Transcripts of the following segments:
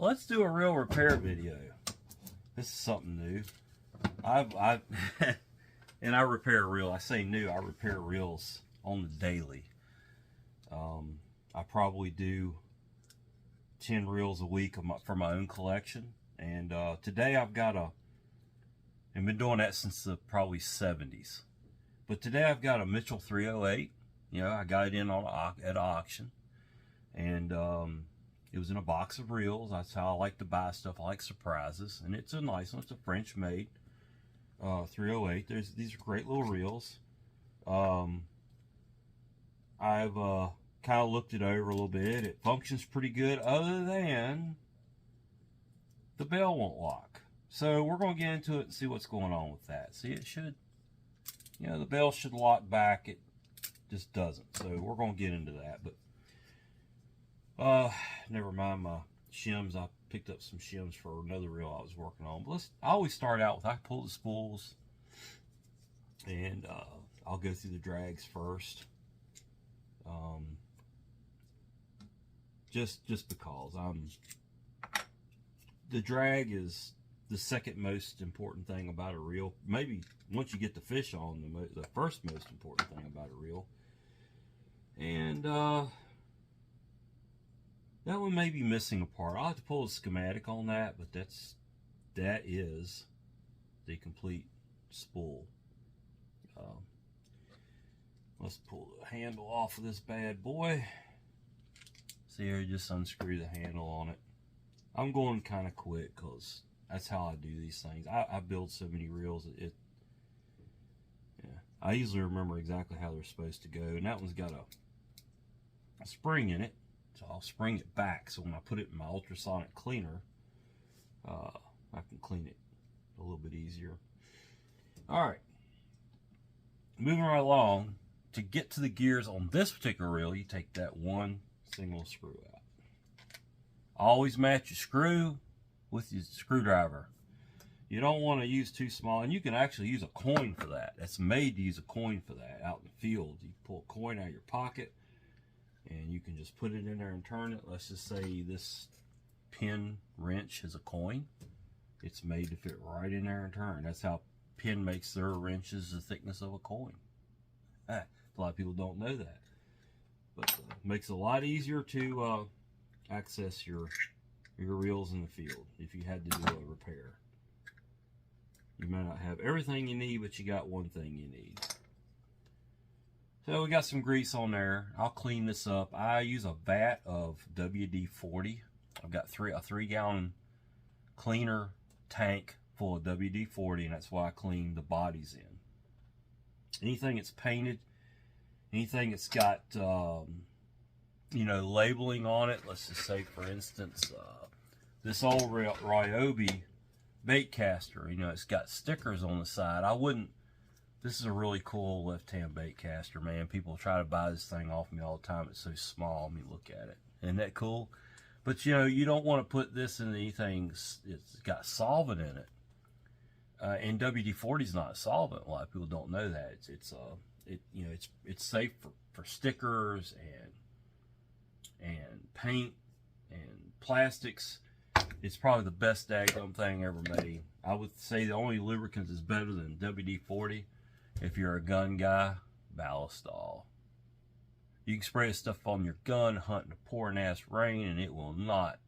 Let's do a reel repair video. This is something new. And I repair reel. I say new. I repair reels on the daily. I probably do 10 reels a week for my own collection. And today I've got I've been doing that since the probably 70s. But today I've got a Mitchell 308. You know, I got it in at auction. And it was in a box of reels. That's how I like to buy stuff. I like surprises. And it's a nice one. It's a French made 308. These are great little reels. I've kind of looked it over a little bit. It functions pretty good, other than the bell won't lock. So we're going to get into it and see what's going on with that. See, it should, you know, the bell should lock back. It just doesn't. So we're going to get into that. But never mind my shims. I picked up some shims for another reel I was working on. But I always start out with, I pull the spools, and I'll go through the drags first. Just because the drag is the second most important thing about a reel. Maybe once you get the fish on, the first most important thing about a reel. And that one may be missing a part. I'll have to pull a schematic on that, but that is the complete spool. Let's pull the handle off of this bad boy. See here, just unscrew the handle on it. I'm going kind of quick because that's how I do these things. I build so many reels. Yeah, I easily remember exactly how they're supposed to go. And that one's got a spring in it. So I'll spring it back. So when I put it in my ultrasonic cleaner, I can clean it a little bit easier. All right. Moving right along. To get to the gears on this particular reel, you take that one single screw out. Always match your screw with your screwdriver. You don't want to use too small, and you can actually use a coin for that. That's made to use a coin for that out in the field. You pull a coin out of your pocket, and you can just put it in there and turn it. Let's just say this pin wrench is a coin. It's made to fit right in there and turn. That's how pin makes their wrenches the thickness of a coin. A lot of people don't know that, but it makes it a lot easier to access your reels in the field if you had to do a repair. You may not have everything you need, but you got one thing you need. So we got some grease on there. I'll clean this up. I use a vat of WD-40. I've got a 3-gallon cleaner tank full of WD-40, and that's why I clean the bodies in. Anything that's painted, anything that's got, you know, labeling on it. Let's just say, for instance, this old Ryobi bait caster. You know, it's got stickers on the side. This is a really cool left-hand bait caster, man. People try to buy this thing off me all the time. It's so small. I mean, look at it. Isn't that cool? But, you know, you don't want to put this in anything. It's got solvent in it. And WD-40 is not a solvent. A lot of people don't know that. It's safe for stickers and paint and plastics. It's probably the best daggum thing ever made. I would say the only lubricant that's better than WD-40, if you're a gun guy, Ballistol. You can spray this stuff on your gun, hunting a pouring ass rain, and it will not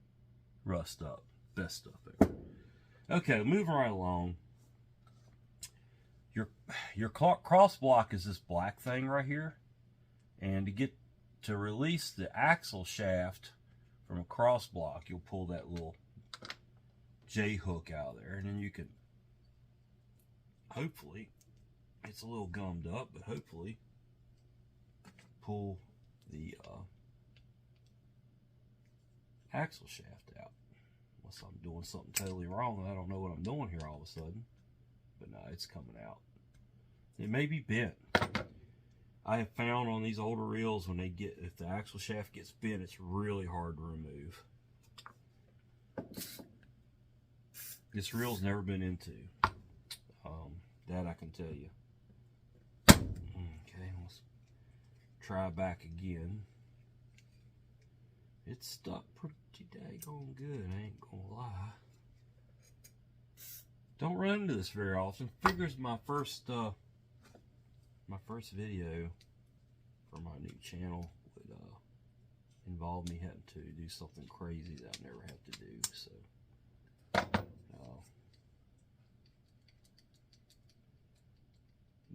rust up. Best stuff ever. Okay, moving right along. Your cross block is this black thing right here, and to release the axle shaft from a cross block, you'll pull that little J hook out there, and then you can, hopefully, it's a little gummed up, but hopefully pull the axle shaft out. Unless I'm doing something totally wrong and I don't know what I'm doing here all of a sudden. But no, it's coming out. It may be bent. I have found on these older reels, if the axle shaft gets bent, it's really hard to remove. This reel's never been into. That I can tell you. Okay, let's try back again. It's stuck pretty pretty daggone good, I ain't gonna lie. Don't run into this very often. Figures my first video for my new channel would involve me having to do something crazy that I never have to do. So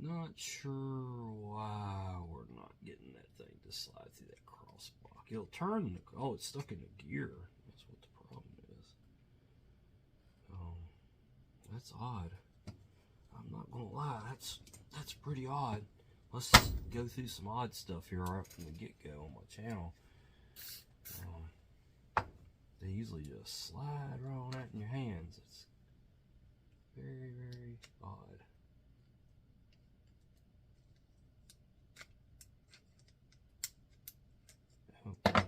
not sure why we're not getting that thing to slide through that cross block. It'll turn. Oh, it's stuck in a gear. That's what the problem is. That's odd. I'm not gonna lie. That's pretty odd. Let's go through some odd stuff here right from the get-go on my channel. They usually just slide right on that in your hands. It's very, very odd. Okay.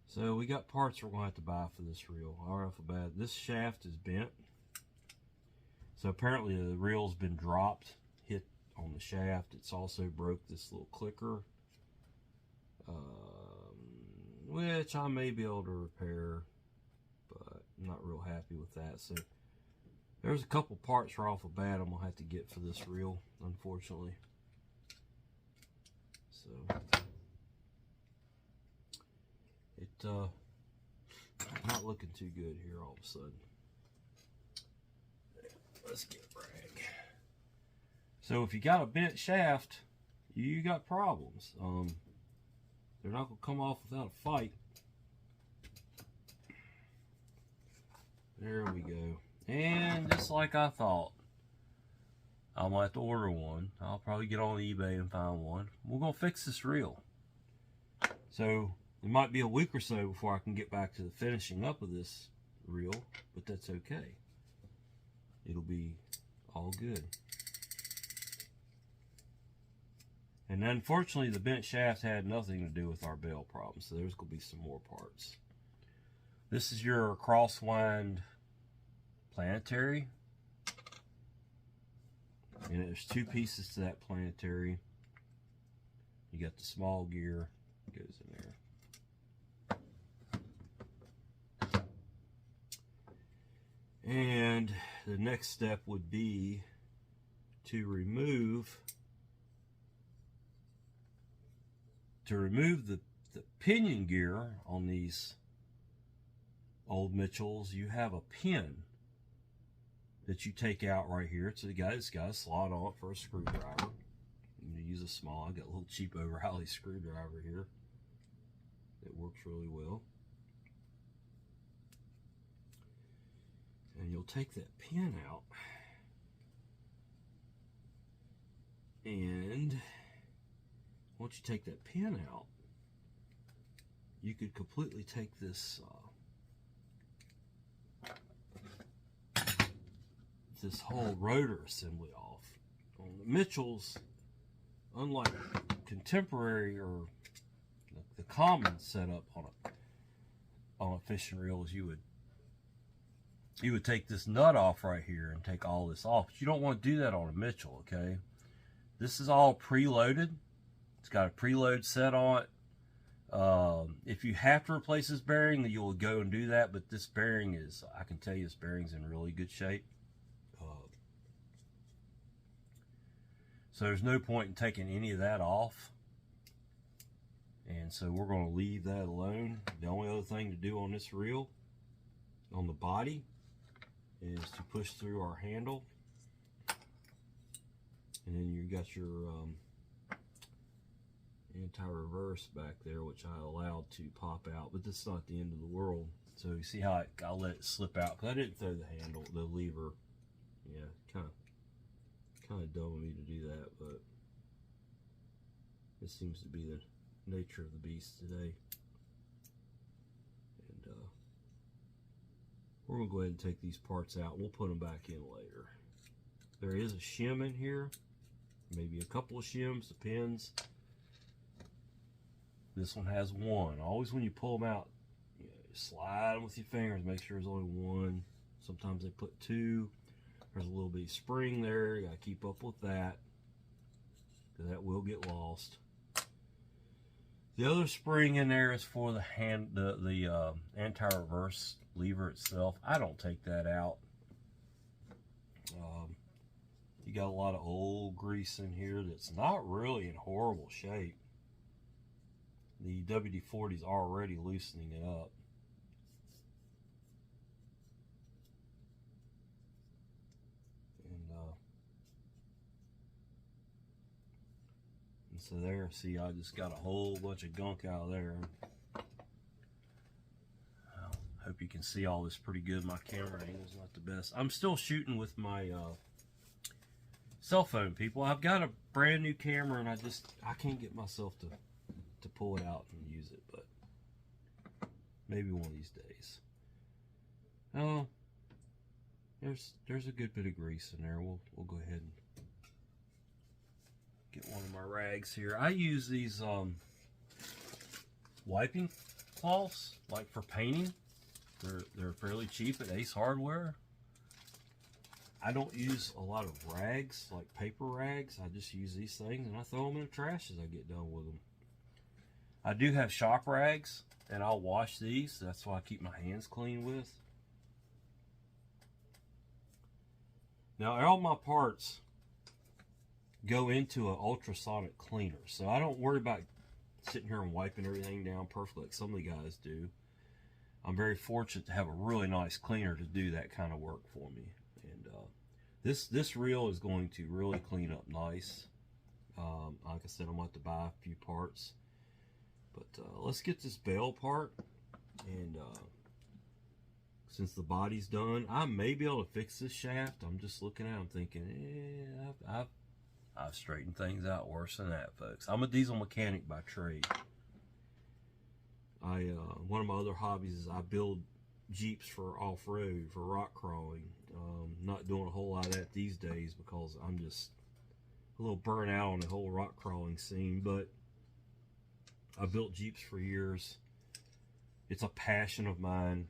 So we got parts we're going to have to buy for this reel. Right off the bat, this shaft is bent. So apparently the reel's been dropped, hit on the shaft. It's also broke this little clicker, which I may be able to repair, but I'm not real happy with that. So there's a couple parts right off the bat I'm gonna have to get for this reel, unfortunately. So not looking too good here all of a sudden. Let's get a rag. So if you got a bent shaft, you got problems. They're not gonna come off without a fight. There we go. And just like I thought, I'm gonna have to order one. I'll probably get on eBay and find one. We're gonna fix this reel. So it might be a week or so before I can get back to the finishing up of this reel, but that's okay. It'll be all good. And unfortunately, the bent shaft had nothing to do with our bell problem, so there's going to be some more parts. This is your crosswind planetary. And there's two pieces to that planetary. You got the small gear, goes in there. And the next step would be to remove the pinion gear on these old Mitchells. You have a pin that you take out right here. So it's got a slot on it for a screwdriver. You use a small, I got a little cheap O'Reilly screwdriver here. It works really well. And you'll take that pin out, and once you take that pin out, you could completely take this this whole rotor assembly off. On the Mitchells, unlike contemporary or the common setup on a fishing reel, is you would take this nut off right here and take all this off. But you don't want to do that on a Mitchell, okay? This is all preloaded. It's got a preload set on it. If you have to replace this bearing, then you'll go and do that. But this bearing is, I can tell you, this bearing's in really good shape. So there's no point in taking any of that off. And so we're going to leave that alone. The only other thing to do on this reel, on the body, is to push through our handle. And then you got your anti-reverse back there, which I allowed to pop out, but this is not the end of the world. So you see how I let it slip out, because I didn't throw the handle, the lever. Yeah, kind of dumb of me to do that, but this seems to be the nature of the beast today. And we're gonna go ahead and take these parts out. We'll put them back in later. There is a shim in here, maybe a couple of shims, depends. This one has one. Always when you pull them out, you slide them with your fingers, make sure there's only one. Sometimes they put two. There's a little bitty spring there. You gotta keep up with that, because that will get lost. The other spring in there is for the anti-reverse lever itself. I don't take that out. You got a lot of old grease in here that's not really in horrible shape. The WD-40 is already loosening it up. And so there, see, I just got a whole bunch of gunk out of there. I hope you can see all this pretty good. My camera angle's not the best. I'm still shooting with my cell phone, people. I've got a brand new camera and I can't get myself to pull it out and use it, but maybe one of these days. Oh, there's a good bit of grease in there. We'll go ahead and get one of my rags here. I use these wiping cloths, like for painting. They're fairly cheap at Ace Hardware. I don't use a lot of rags, like paper rags. I just use these things and I throw them in the trash as I get done with them. I do have shop rags and I'll wash these. That's why I keep my hands clean with. Now all my parts go into an ultrasonic cleaner, so I don't worry about sitting here and wiping everything down perfectly like some of the guys do. I'm very fortunate to have a really nice cleaner to do that kind of work for me. And this reel is going to really clean up nice. Like I said, I'm going to have to buy a few parts. But let's get this bell part. And since the body's done, I may be able to fix this shaft. I'm just looking at it, I'm thinking, I've straightened things out worse than that, folks. I'm a diesel mechanic by trade. One of my other hobbies is I build Jeeps for off-road, for rock crawling. Not doing a whole lot of that these days because I'm just a little burnt out on the whole rock crawling scene, but I built Jeeps for years. It's a passion of mine,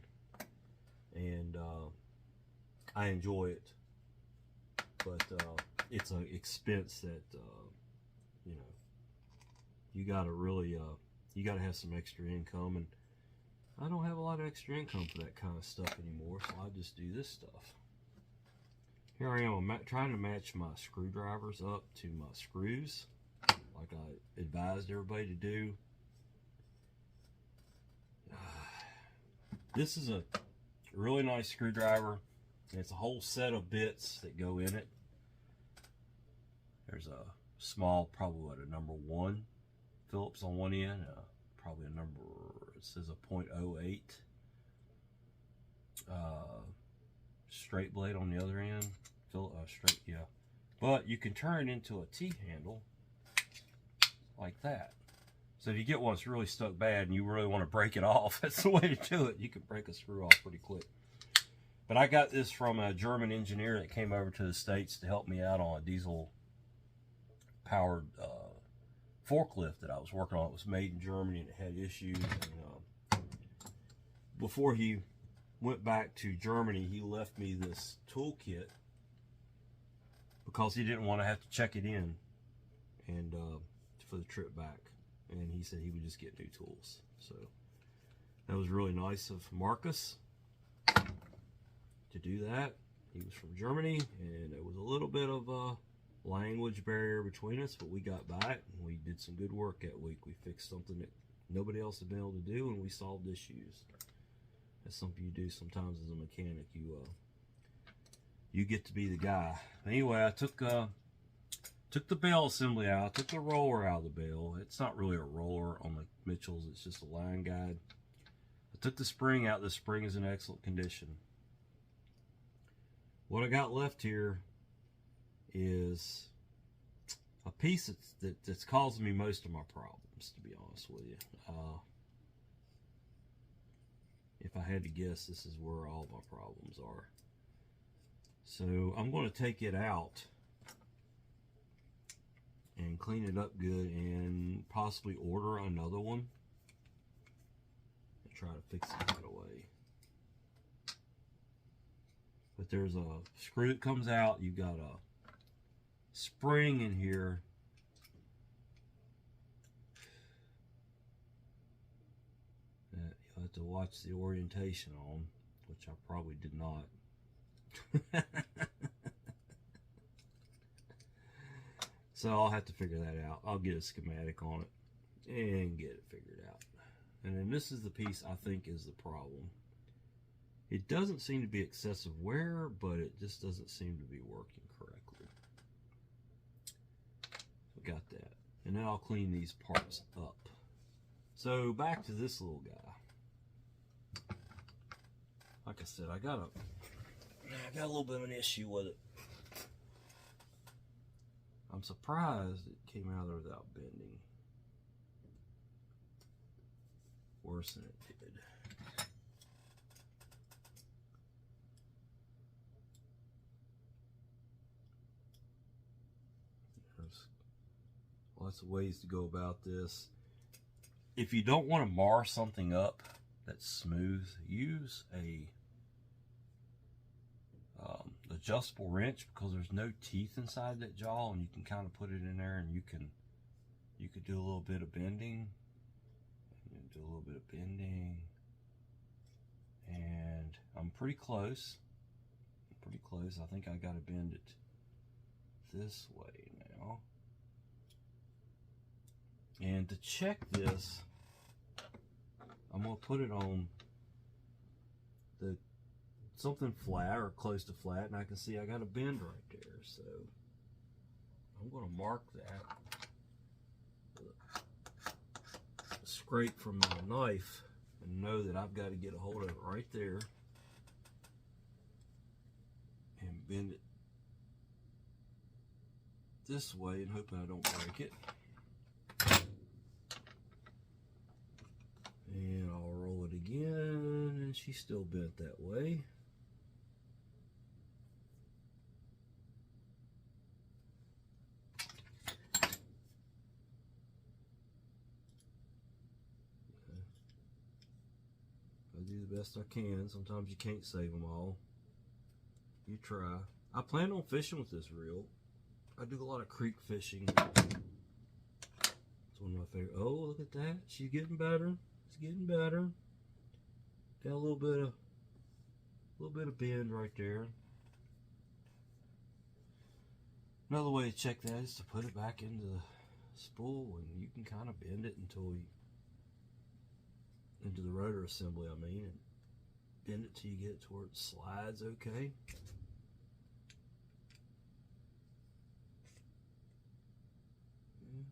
and I enjoy it. But it's an expense that you know, you gotta really you gotta have some extra income, and I don't have a lot of extra income for that kind of stuff anymore, so I just do this stuff. Here I am, I'm trying to match my screwdrivers up to my screws, like I advised everybody to do. This is a really nice screwdriver. It's a whole set of bits that go in it. There's a small, probably what, a number 1 Phillips on one end, probably a number, it says a .08 straight blade on the other end. Straight, yeah. But you can turn it into a T-handle like that. So if you get one that's really stuck bad and you really want to break it off, that's the way to do it. You can break a screw off pretty quick. But I got this from a German engineer that came over to the States to help me out on a diesel powered forklift that I was working on. It was made in Germany and it had issues. And, before he went back to Germany, he left me this toolkit because he didn't want to have to check it in and for the trip back. And he said he would just get new tools. So that was really nice of Marcus to do that. He was from Germany, and there was a little bit of a language barrier between us, but we got by it, and we did some good work that week. We fixed something that nobody else had been able to do, and we solved issues. That's something you do sometimes as a mechanic. You get to be the guy. Anyway, I took the bell assembly out, took the roller out of the bell. It's not really a roller on the Mitchells, it's just a line guide. I took the spring out. The spring is in excellent condition. What I got left here is a piece that's causing me most of my problems, to be honest with you. If I had to guess, this is where all my problems are. So I'm going to take it out and clean it up good and possibly order another one and try to fix it right away. But there's a screw that comes out. You've got a spring in here to watch the orientation on, which I probably did not. So I'll have to figure that out. I'll get a schematic on it and get it figured out. And then this is the piece I think is the problem. It doesn't seem to be excessive wear, but it just doesn't seem to be working correctly. So got that. And then I'll clean these parts up. So back to this little guy. Like I said, I got a little bit of an issue with it. I'm surprised it came out of there without bending. Worse than it did. There's lots of ways to go about this. If you don't want to mar something up that's smooth, use a adjustable wrench, because there's no teeth inside that jaw, and you can kind of put it in there, and you could do a little bit of bending, and do a little bit of bending, and I'm pretty close. I think I got to bend it this way now. And to check this, I'm gonna put it on something flat or close to flat, and I can see I got a bend right there. So I'm gonna mark that with a scrape from my knife and know that I've got to get a hold of it right there and bend it this way and hoping I don't break it. And I'll roll it again, and she's still bent that way. I do the best I can. Sometimes you can't save them all. You try. I plan on fishing with this reel. I do a lot of creek fishing. It's one of my favorite. Oh, look at that. She's getting better. It's getting better. Got a little bit of bend right there. Another way to check that is to put it back into the spool, and you can kind of bend it into the rotor assembly, and bend it till you get it to where it slides okay. Yeah.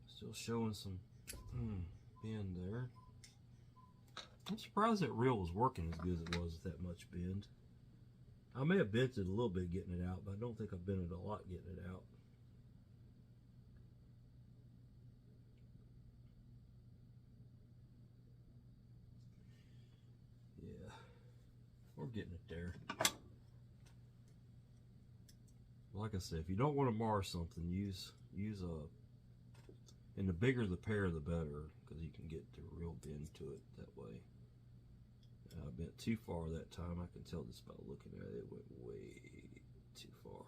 Still showing some bend there. I'm surprised that reel was working as good as it was with that much bend. I may have bent it a little bit getting it out, but I don't think I've bent it a lot getting it out. Yeah, we're getting it there. Like I said, if you don't want to mar something, use and the bigger the pair, the better, because you can get the real bend to it that way. I bent too far that time. I can tell just by looking at it. It went way too far.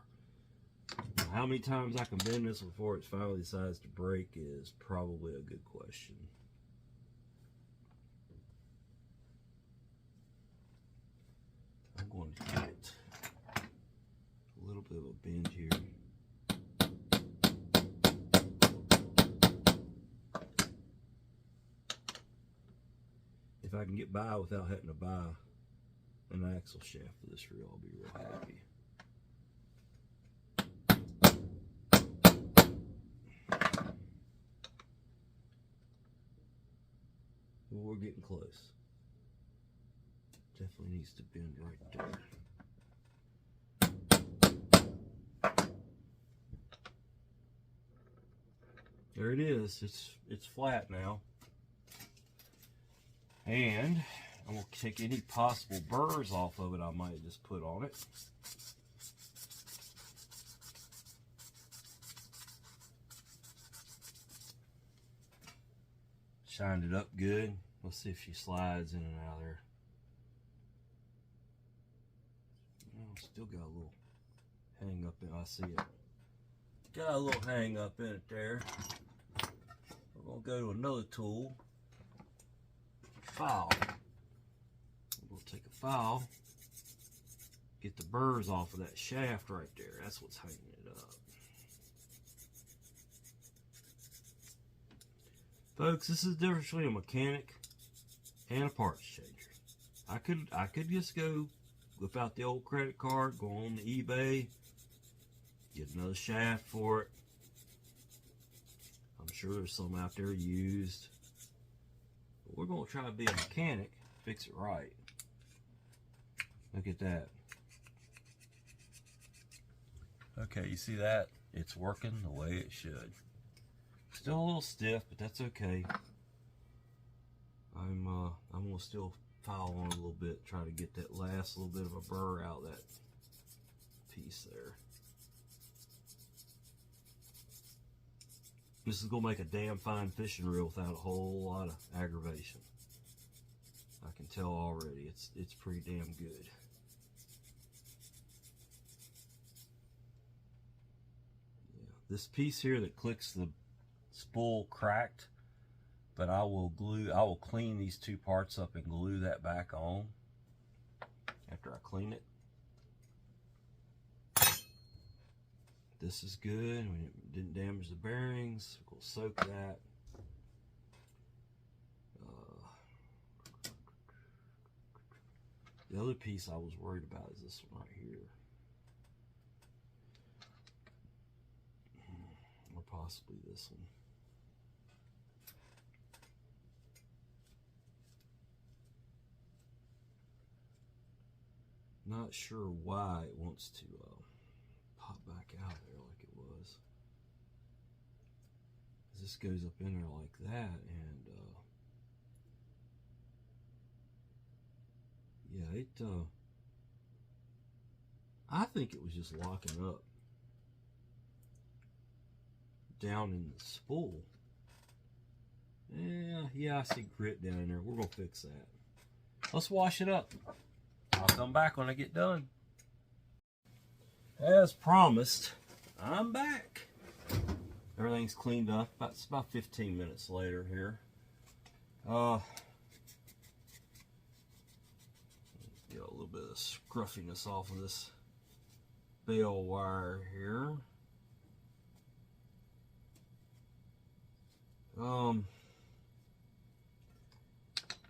How many times I can bend this before it finally decides to break is probably a good question. I'm going to get a little bit of a bend here. If I can get by without having to buy an axle shaft for this reel, I'll be real happy. Well, we're getting close. Definitely needs to bend right there. There it is. It's flat now. And I'm going to take any possible burrs off of it I might just put on it. Shined it up good. Let's see if she slides in and out of there. Oh, still got a little hang up in it. I see it. Got a little hang up in it there. We're going to go to another tool. file. We'll take a file, get the burrs off of that shaft right there. That's what's hanging it up. Folks, this is the difference between a mechanic and a parts changer. I could just go whip out the old credit card, go on to eBay, get another shaft for it. I'm sure there's some out there used. But we're going to try to be a mechanic, fix it right. Look at that. Okay, you see that? It's working the way it should. Still a little stiff, but that's okay. I'm gonna still file on a little bit, try to get that last little bit of a burr out of that piece there. This is gonna make a damn fine fishing reel without a whole lot of aggravation. I can tell already. It's pretty damn good. Yeah, this piece here that clicks the spool cracked, but I will clean these two parts up and glue that back on after I clean it. This is good. We didn't damage the bearings. We'll soak that. The other piece I was worried about is this one right here. Or possibly this one. Not sure why it wants to pop back out there like it was. This goes up in there like that, and yeah, it I think it was just locking up down in the spool. Yeah, I see grit down in there. We're gonna fix that. Let's wash it up. I'll come back when I get done. As promised, I'm back. Everything's cleaned up. It's about 15 minutes later here. Get a little bit of scruffiness off of this bale wire here. I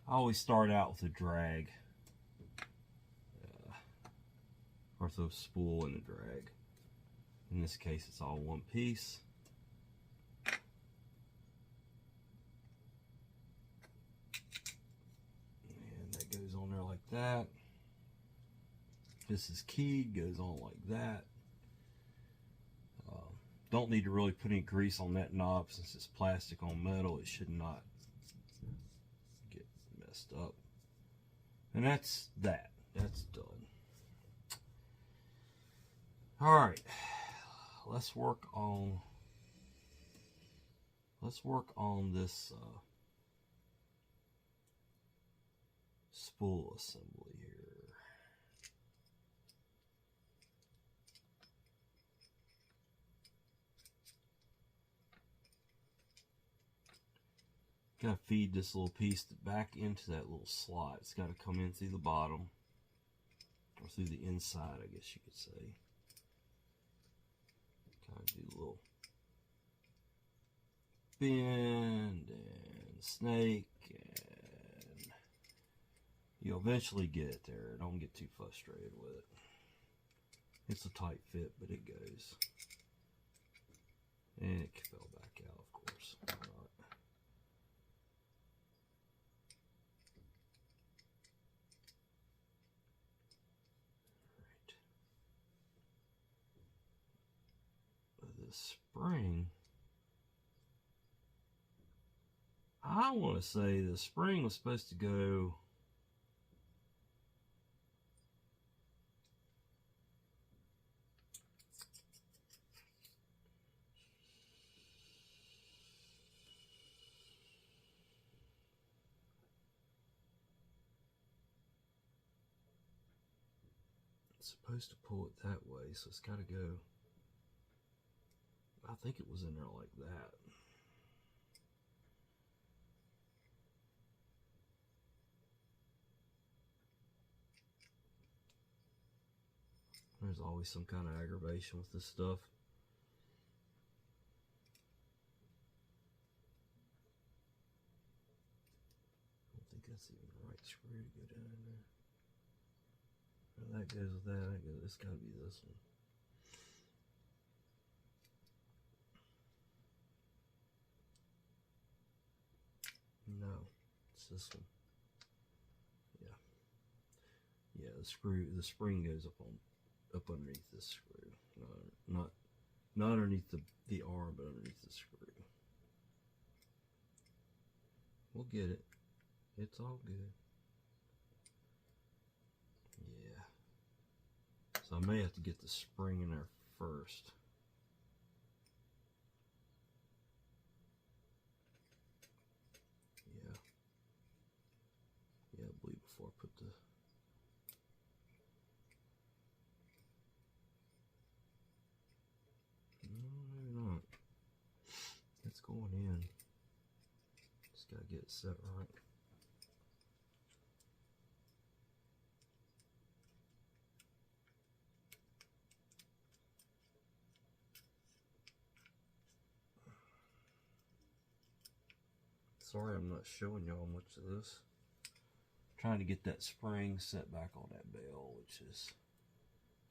always start out with a drag. Ortho spool and a drag. In this case, it's all one piece. And that goes on there like that. This is keyed, goes on like that. Don't need to really put any grease on that knob since it's plastic on metal. It should not get messed up. And that's that. That's done. All right, let's work on this spool assembly here. Got to feed this little piece back into that little slot. It's got to come in through the bottom or through the inside, I guess you could say. Kind of do a little bend and snake, and you'll eventually get it there. Don't get too frustrated with it. It's a tight fit, but it goes. And it fell back out, of course. All right. Spring, I want to say the spring was supposed to go to pull it that way, so it's got to go. I think it was in there like that. There's always some kind of aggravation with this stuff. I don't think that's even the right screw to go down in there. Well, that goes with that. It's got to be this one. No, it's this one. Yeah, the spring goes up underneath this screw. Not underneath the arm, but underneath the screw. We'll get it. It's all good. Yeah. So I may have to get the spring in there first. Yeah. Yeah, I believe before I put the... No, maybe not. It's going in. Just gotta get it set right. Sorry I'm not showing y'all much of this. Trying to get that spring set back on that bell, which is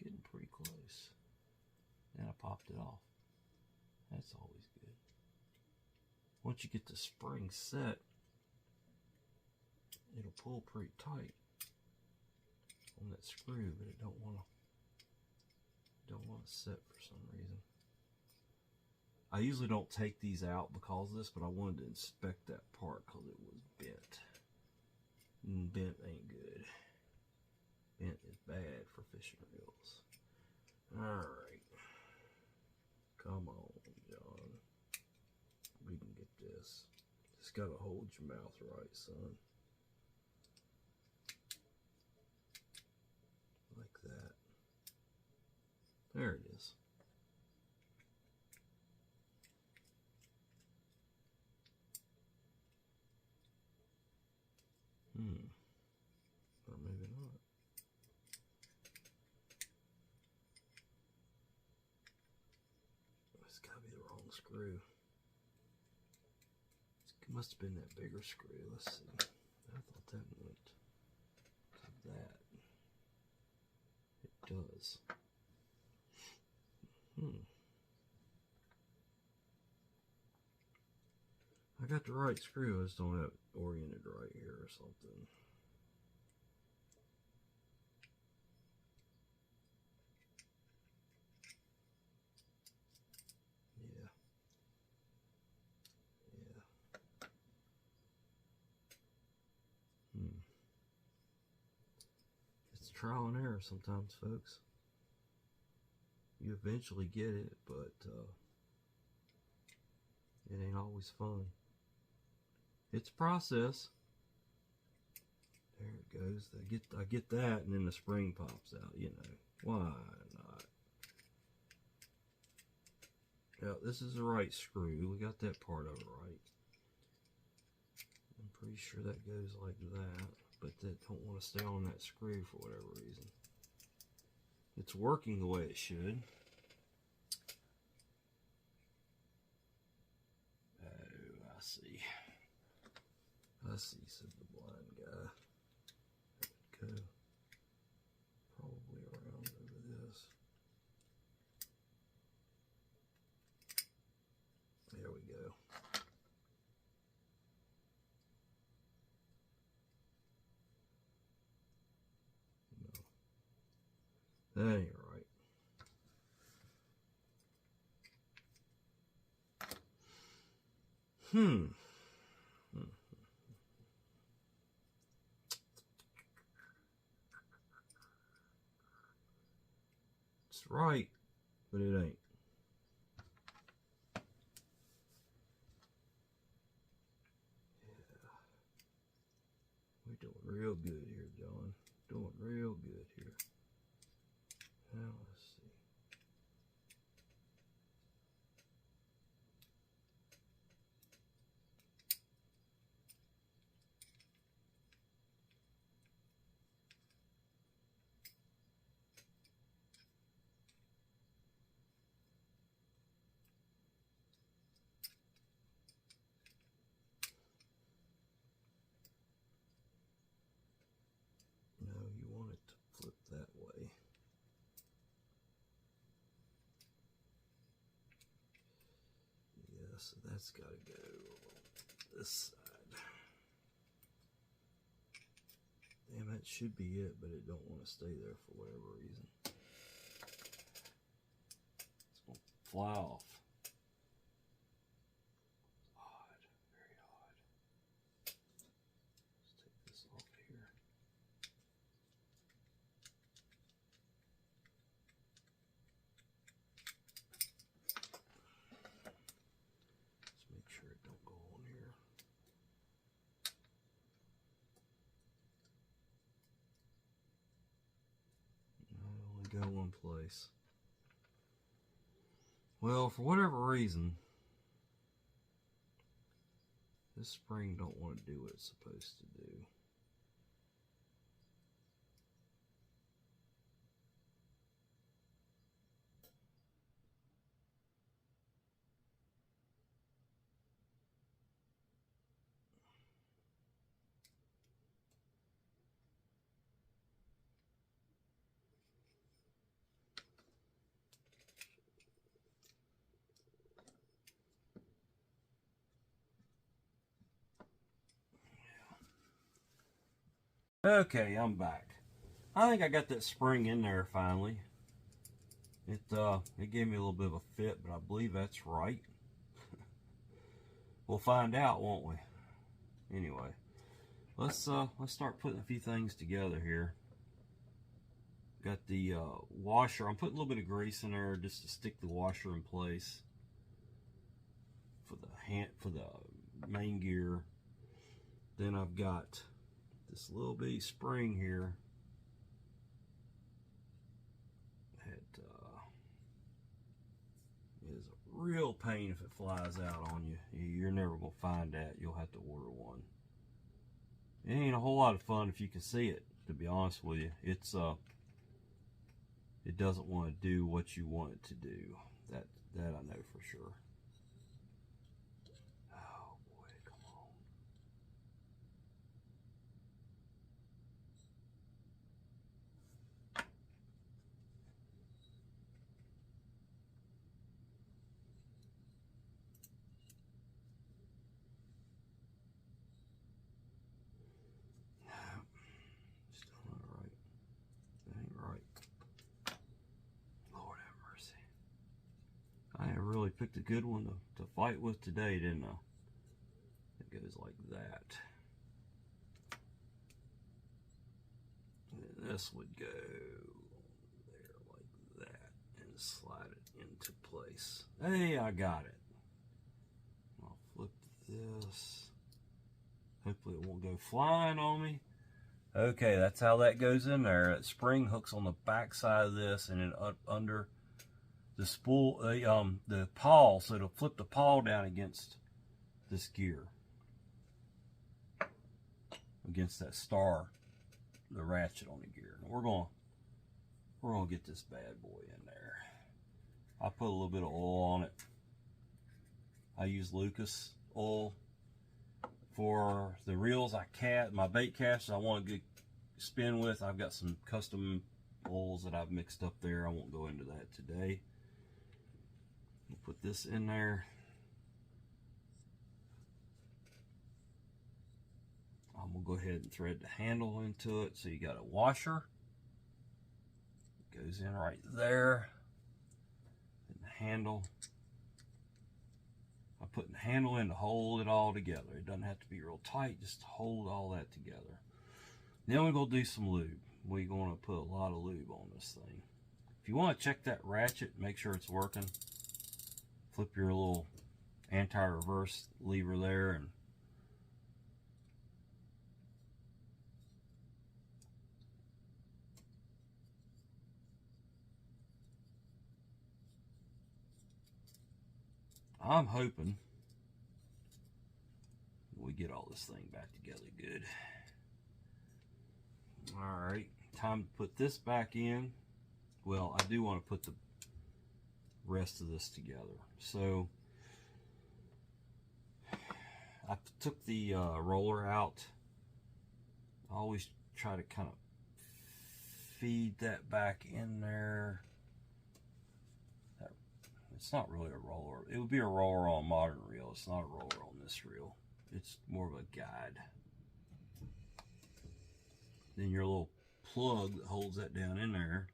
getting pretty close. And I popped it off. That's always good. Once you get the spring set, it'll pull pretty tight on that screw, but it don't want to set for some reason. I usually don't take these out because of this, but I wanted to inspect that part because it was bent. And bent ain't good. Bent is bad for fishing reels. Alright. Come on, John. We can get this. Just gotta hold your mouth right, son. Like that. There it is. Or maybe not. It's gotta be the wrong screw. It must have been that bigger screw. Let's see. I thought that went to that. It does. I got the right screw, I just don't have it oriented right here or something. It's trial and error sometimes, folks. You eventually get it, but it ain't always fun. It's a process. There it goes. I get that, and then the spring pops out. You know, why not? Yeah, this is the right screw. We got that part of it right. I'm pretty sure that goes like that, but that don't want to stay on that screw for whatever reason. It's working the way it should. Oh, I see. I see, said the blind guy. That would go probably around over this. There we go. No. That ain't right. It's right, but it ain't. Yeah. We're doing real good here, John. Doing real good here. Now let's see. So that's got to go this side. Damn, that should be it, but it don't want to stay there for whatever reason. It's going to fly off. Odd, very odd. Let's take this off here. Let's make sure it don't go on here. Go one place. Well, for whatever reason, this spring don't want to do what it's supposed to do. Okay, I'm back. I think I got that spring in there finally. It gave me a little bit of a fit, but I believe that's right. We'll find out, won't we? Anyway, let's start putting a few things together here. Got the washer. I'm putting a little bit of grease in there just to stick the washer in place for the main gear. Then I've got this little bitty spring here that is a real pain if it flies out on you. You're never going to find that. You'll have to order one. It ain't a whole lot of fun if you can see it, to be honest with you. It's it doesn't want to do what you want it to do. That I know for sure. Oh boy, come on. Still not right. That ain't right. Lord have mercy. I have really picked a good one to fight with today, didn't I? It goes like that. And this would go there like that and slide it into place. Hey, I got it. I'll flip this. Hopefully it won't go flying on me. Okay, that's how that goes in there. That spring hooks on the back side of this and then up under the spool, the pawl, so it'll flip the pawl down against this gear, against that star, the ratchet on the gear. And we're gonna get this bad boy in there. I put a little bit of oil on it. I use Lucas oil for the reels my bait casts I want to spin with. I've got some custom oils that I've mixed up there. I won't go into that today. We'll put this in there. I'm gonna go ahead and thread the handle into it. So you got a washer. It goes in right there. And the handle. I'm putting the handle in to hold it all together. It doesn't have to be real tight, just to hold all that together. Then we're gonna do some lube. We're gonna put a lot of lube on this thing. If you want to check that ratchet, make sure it's working. Flip your little anti-reverse lever there and I'm hoping we get all this thing back together good. Alright, time to put this back in. Well, I do want to put the rest of this together. So I took the roller out. I always try to kind of feed that back in there. It's not really a roller. It would be a roller on a modern reel. It's not a roller on this reel. It's more of a guide. Then your little plug that holds that down in there.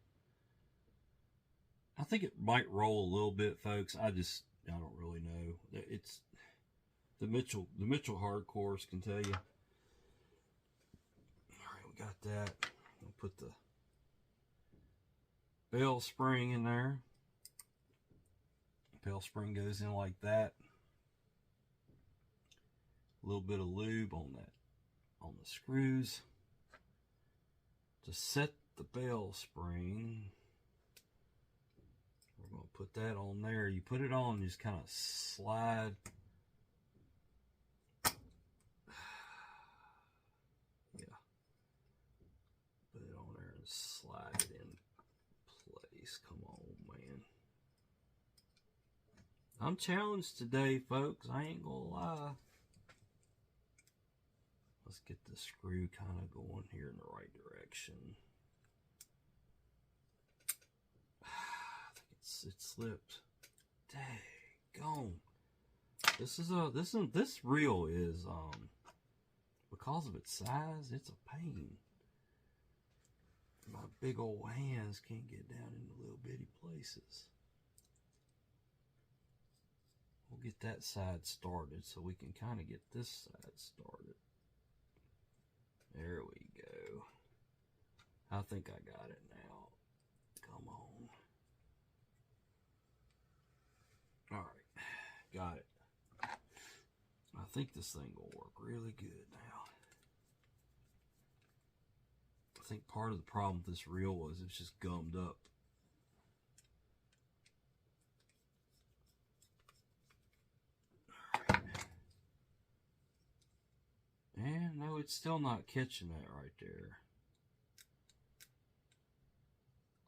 I think it might roll a little bit, folks. I don't really know. It's the Mitchell hardcores can tell you. All right, we got that. We'll put the bell spring in there. Bell spring goes in like that. A little bit of lube on the screws to set the bell spring. We're going to put that on there. You put it on, just kind of slide. Yeah. Put it on there and slide it in place. Come on, man. I'm challenged today, folks. I ain't gonna lie. Let's get the screw kind of going here in the right direction. I think it slipped. Dang, gone. This reel is because of its size, it's a pain. My big old hands can't get down into little bitty places. We'll get that side started so we can kind of get this side started. There we go. I think I got it now. Come on. Alright, got it. I think this thing will work really good now. I think part of the problem with this reel was it's just gummed up. And no, it's still not catching that right there.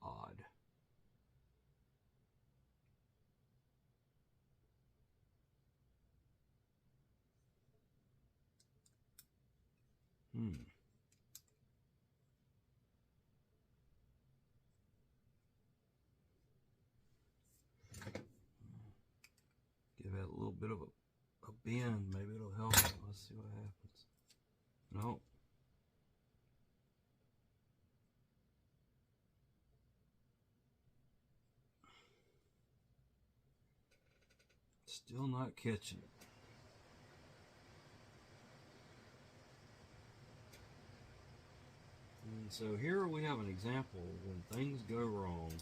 Odd. Give that a little bit of a bend. Maybe it'll help. Let's see what happens. No. Still not catching it. And so here we have an example when things go wrong.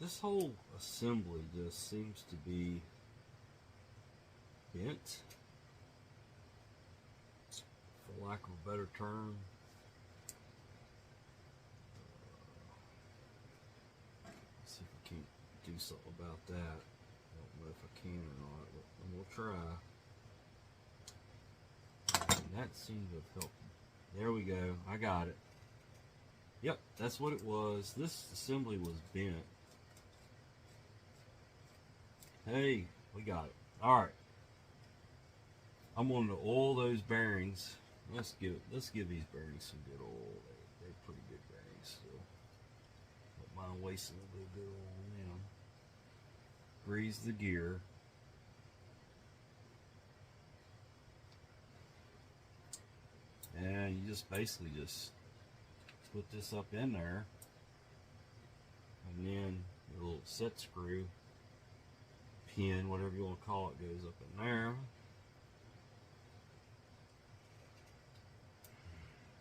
This whole assembly just seems to be bent, for lack of a better term. Let's see if we can't do something about that. I don't know if I can or not, but we'll try. And that seemed to have helped. There we go. I got it. Yep, that's what it was. This assembly was bent. Hey, we got it. All right. I'm going to oil those bearings. Let's give these bearings some good oil. They're pretty good bearings still. Don't mind wasting a little bit of oil on them. Grease the gear. And you just basically just put this up in there, and then your little set screw, pin, whatever you want to call it, goes up in there.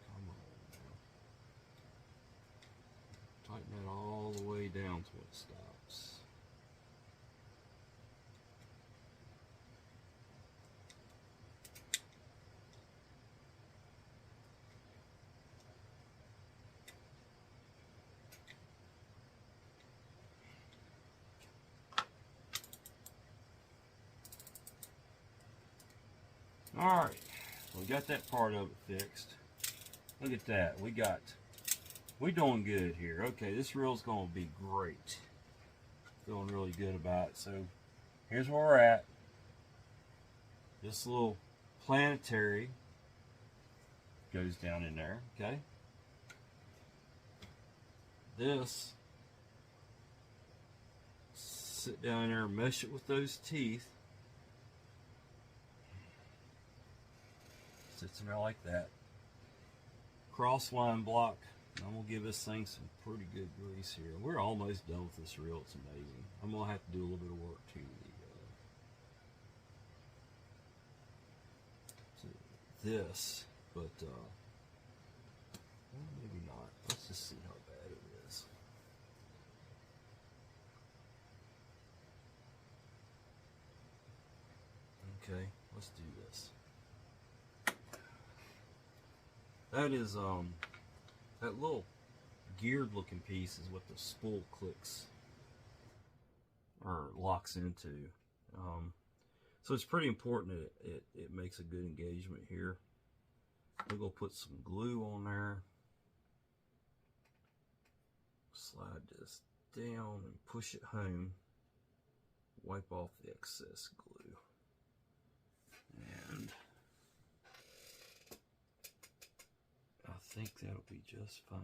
Come on now. Tighten that all the way down to it stops. Alright, we got that part of it fixed. Look at that. We're doing good here. Okay, this reel's going to be great. Feeling really good about it. So, here's where we're at. This little planetary goes down in there, okay? this, sit down there and mesh it with those teeth. Sits in there like that. Cross line block. I'm gonna give this thing some pretty good grease here. We're almost done with this reel. It's amazing. I'm gonna have to do a little bit of work to this, but well, maybe not. Let's just see how bad it is. Okay, let's do this. That is that little geared looking piece is what the spool clicks or locks into. So it's pretty important that it makes a good engagement here. We're going to put some glue on there. Slide this down and push it home. Wipe off the excess glue. And I think that'll be just fine.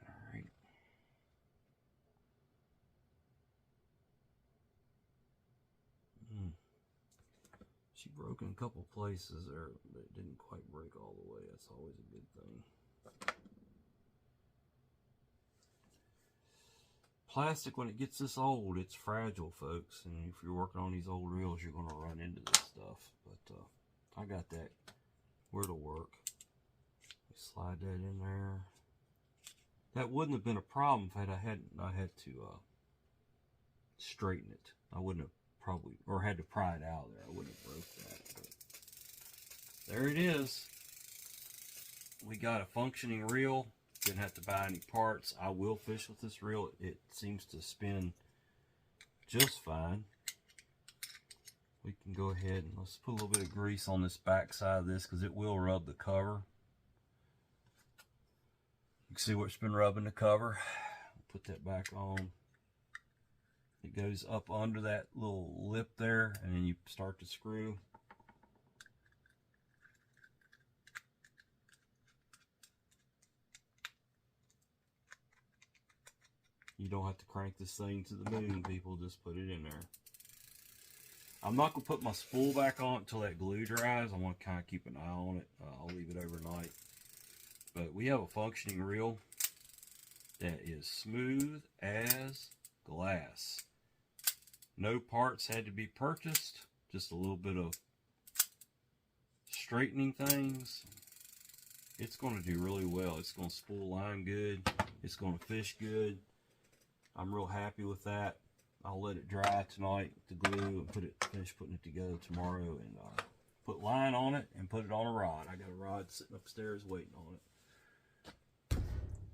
Alright. She broke in a couple places there, but it didn't quite break all the way. That's always a good thing. Plastic, when it gets this old, it's fragile, folks. And if you're working on these old reels, you're going to run into this stuff. But I got that where to work. Slide that in there. That wouldn't have been a problem if I had to straighten it. I wouldn't have probably, or had to pry it out there. I wouldn't have broke that. But there it is. We got a functioning reel. Didn't have to buy any parts. I will fish with this reel. It seems to spin just fine. We can go ahead and let's put a little bit of grease on this back side of this because it will rub the cover. You can see where it's been rubbing the cover. Put that back on. It goes up under that little lip there, and then you start to screw. You don't have to crank this thing to the moon, people. Just put it in there. I'm not going to put my spool back on until that glue dries. I want to kind of keep an eye on it. I'll leave it overnight. But we have a functioning reel that is smooth as glass. No parts had to be purchased. Just a little bit of straightening things. It's going to do really well. It's going to spool line good. It's going to fish good. I'm real happy with that. I'll let it dry tonight, the glue, and finish putting it together tomorrow, and put line on it and put it on a rod. I got a rod sitting upstairs waiting on it.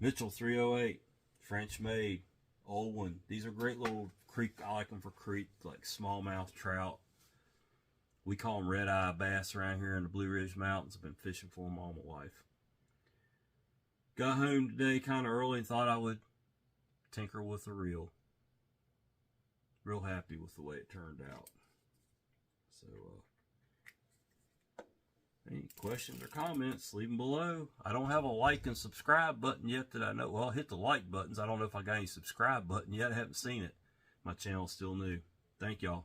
Mitchell 308, French made, old one. These are great little creek. I like them for creek, like smallmouth trout. We call them red-eye bass around here in the Blue Ridge Mountains. I've been fishing for them all my life. Got home today kind of early and thought I would tinker with the reel. Real happy with the way it turned out. So, any questions or comments, leave them below. I don't have a like and subscribe button yet that I know. Well, hit the like buttons. I don't know if I got any subscribe button yet. I haven't seen it. My channel's still new. Thank y'all.